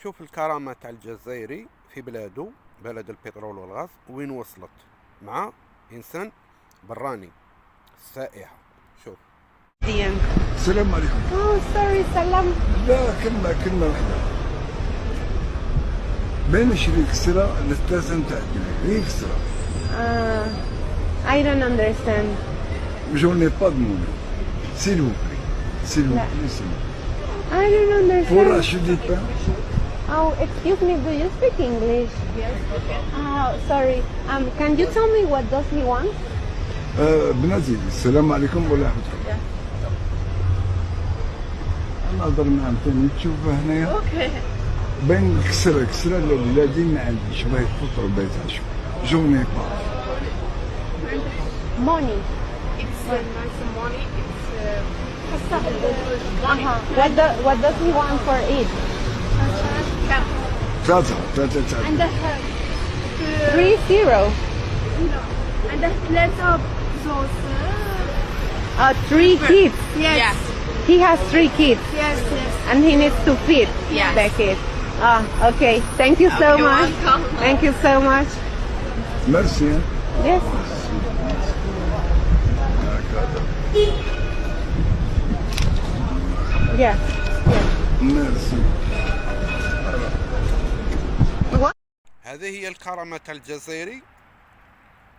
شوف الكرامة تاع الجزائري في بلاده، بلد البترول والغاز، وين وصلت مع إنسان براني سائح. شوف. السلام عليكم. سوري سلام. لا كلمة واحدة. بين نشري كسرة للثلاثة نتاعنا، هي كسرة. I don't understand. J'en ai pas demandé. S'il vous plaît. S'il vous plaît, s'il vous plaît. I don't understand. Pour acheter du pain. Oh, excuse me, do you speak English? Yes. Oh, sorry. Can you tell me what does he want? بناتي السلام عليكم ورحمة الله. أنا أقدر نعم ثاني تشوفه هنايا. Okay. بين كسرة لولادي ما عنديش باه يفطروا باه يتعشوا. J'en ai pas. Money. It's nice money. It's money. What does he want for it? ثلاثة. And the 3-0. and the letter those. 3 kids. Yes. He has 3 kids. Yes. And he needs to feed Yes. the kids. Okay. Thank you so You're much. welcome. Thank you so much. Merci. Yes. Yes. Merci. هذه هي الكرامة تاع الجزائري،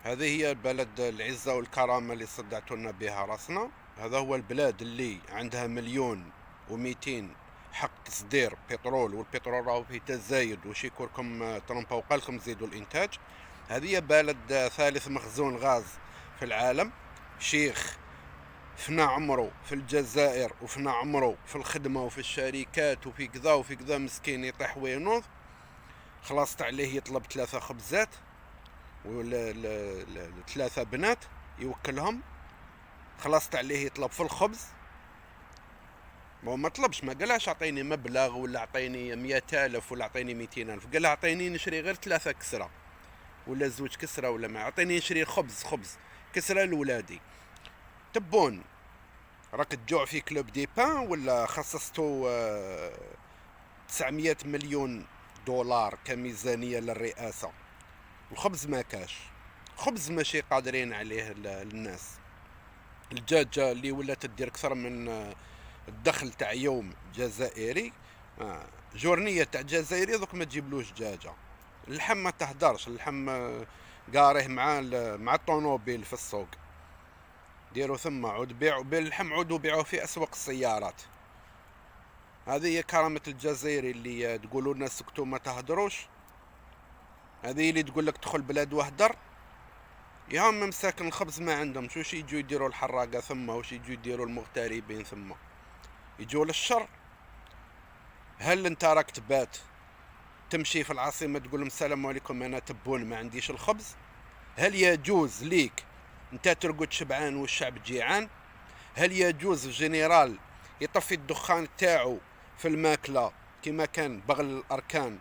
هذه هي البلد العزة والكرامة اللي صدعتوا لنا بها راسنا. هذا هو البلاد اللي عندها 1,200,000 حق تصدير بترول، والبترول راهو في تزايد، وش يكونكم ترامب وقال لكم زيدوا الانتاج. هذه هي بلد ثالث مخزون غاز في العالم. شيخ فنى عمره في الجزائر وفنى عمره في الخدمة وفي الشركات وفي كذا وفي كذا، مسكين يطيح وينوض. خلصت عليه يطلب 3 خبزات ولا 3 بنات يوكلهم. خلصت عليه يطلب في الخبز، ما طلبش، ما قالش اعطيني مبلغ ولا اعطيني 100,000 ولا اعطيني 200,000، قال اعطيني نشري غير 3 كسرة ولا 2 كسرة، ولا ما اعطيني نشري خبز كسرة لولادي. تبون راك تجوع في كلوب دي بان ولا خصصتو 900 مليون دولار كميزانية للرئاسة؟ الخبز ما كاش، خبز ماشي قادرين عليه الناس. الدجاجة اللي ولات تدير أكثر من الدخل تاع يوم جزائري، جورنية تاع جزائري دوك ما تجيبلوش دجاجة. اللحم ما تهدرش، اللحم قاريه مع الطونوبيل في السوق، ديروا ثم عود بيعوا باللحم، عودوا بيعوا في أسواق السيارات. هذه هي كرامة الجزائري اللي تقولوا لنا سكتوا ما تهدروش. هذه اللي تقول لك دخل بلاد واهدر. يا هم مساكن الخبز ما عندهم، شوش يجوا يديروا الحراقة ثم، وش يجوا يديروا المغتربين ثم، يجوا للشر. هل انت راك تبات تمشي في العاصمة تقول لهم السلام عليكم أنا تبون ما عنديش الخبز؟ هل يجوز ليك انت ترقد شبعان والشعب جيعان؟ هل يجوز الجنرال يطفي الدخان تاعو في الماكلة كما كان بغل الأركان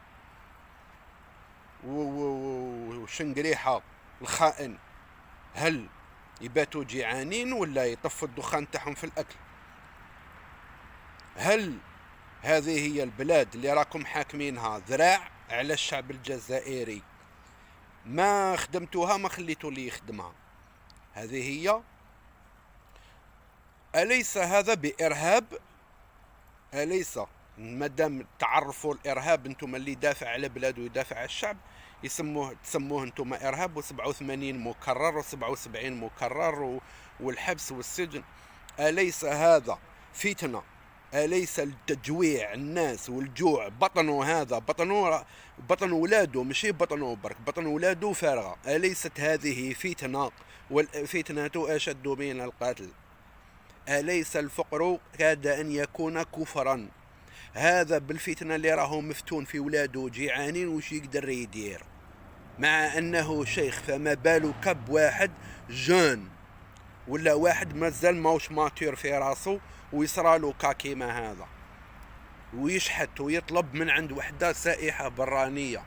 وشنقريحة الخائن؟ هل يباتوا جيعانين ولا يطفوا الدخان تاعهم في الأكل؟ هل هذه هي البلاد اللي راكم حاكمينها ذراع على الشعب الجزائري؟ ما خدمتوها، ما خليتوا لي يخدمها. هذه هي. أليس هذا بإرهاب؟ أليس مادام تعرفوا الإرهاب انتم اللي يدافع على بلاده ويدافع على الشعب تسموه انتم إرهاب، و87 مكرر و77 مكرر والحبس والسجن. أليس هذا فتنة؟ أليس التجويع الناس والجوع بطنه هذا بطن ولاده، ماشي بطنه برك، بطن ولاده فارغة. أليست هذه فتنة؟ والفتنة أشد من القتل. أليس الفقر كاد أن يكون كفرا؟ هذا بالفتنة اللي راهو مفتون في ولاده جيعانين وش يقدر يدير مع أنه شيخ؟ فما بالك بواحد جون ولا واحد مازال ماوش ماتير في راسه ويصرالو كاكيما هذا ويشحت ويطلب من عند وحدة سائحة برانية.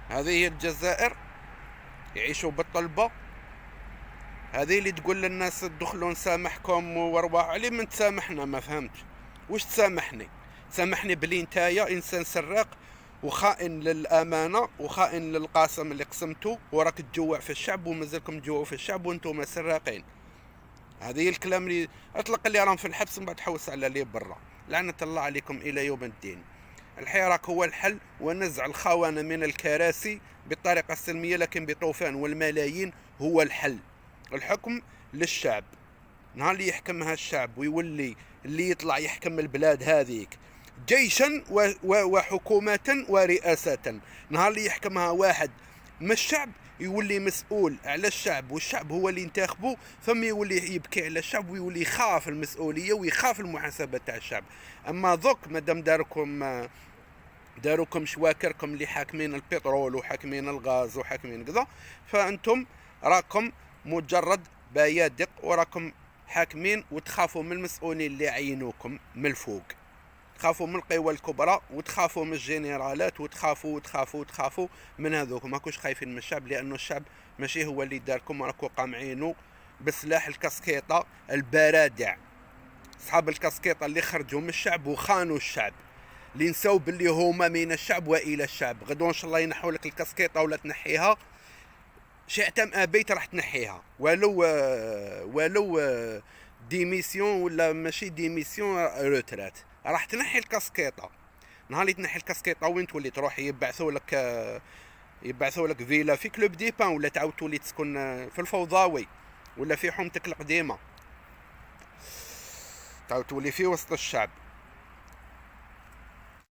هذه هي الجزائر، يعيشوا بالطلبة. هذه اللي تقول للناس ادخلوا نسامحكم وارواح علي من تسامحنا؟ ما فهمتش واش تسامحني. سامحني بلي نتايا انسان سراق وخائن للامانه وخائن للقسم اللي قسمته، وراك تجوع في الشعب ومازالكم تجوعوا في الشعب وانتم سراقين. هذه الكلام اللي اطلق اللي راهم في الحبس من بعد تحوس على اللي برا. لعنه الله عليكم الى يوم الدين. الحراك هو الحل، ونزع الخونه من الكراسي بالطريقه السلميه لكن بطوفان والملايين هو الحل. الحكم للشعب، نهار اللي يحكمها الشعب ويولي اللي يطلع يحكم البلاد هذيك جيشا وحكومة ورئاسة. نهار اللي يحكمها واحد من الشعب يولي مسؤول على الشعب، والشعب هو اللي ينتخبه، ثم يولي يبكي على الشعب ويولي يخاف المسؤولية ويخاف المحاسبة تاع الشعب. أما ذوك مادام داروكم شواكركم اللي حاكمين البترول وحاكمين الغاز وحاكمين كذا، فأنتم راكم مجرد بيادق وراكم حاكمين وتخافوا من المسؤولين اللي عينوكم من الفوق. تخافوا من القوى الكبرى وتخافوا من الجنرالات وتخافوا من هذوك. ماكوش خايفين من الشعب، لأنه الشعب ماشي هو اللي داركم، راكو قامعينه بسلاح الكاسكيطة البرادع. أصحاب الكاسكيطة اللي خرجوا من الشعب وخانوا الشعب، اللي نساو باللي هما من الشعب وإلى الشعب. غدوة إن شاء الله ينحوا لك الكاسكيطة ولا تنحيها، شئت أم أبيت راح تنحيها، ولو ديميسيون ولا ماشي ديميسيون روترات راح تنحي الكاسكيطة. نهار اللي تنحي الكاسكيطة وين تولي تروح يبعثوا لك فيلا في كلوب دي بان، ولا تعاود تولي تسكن في الفوضاوي ولا في حومتك القديمة، تعاود تولي في وسط الشعب.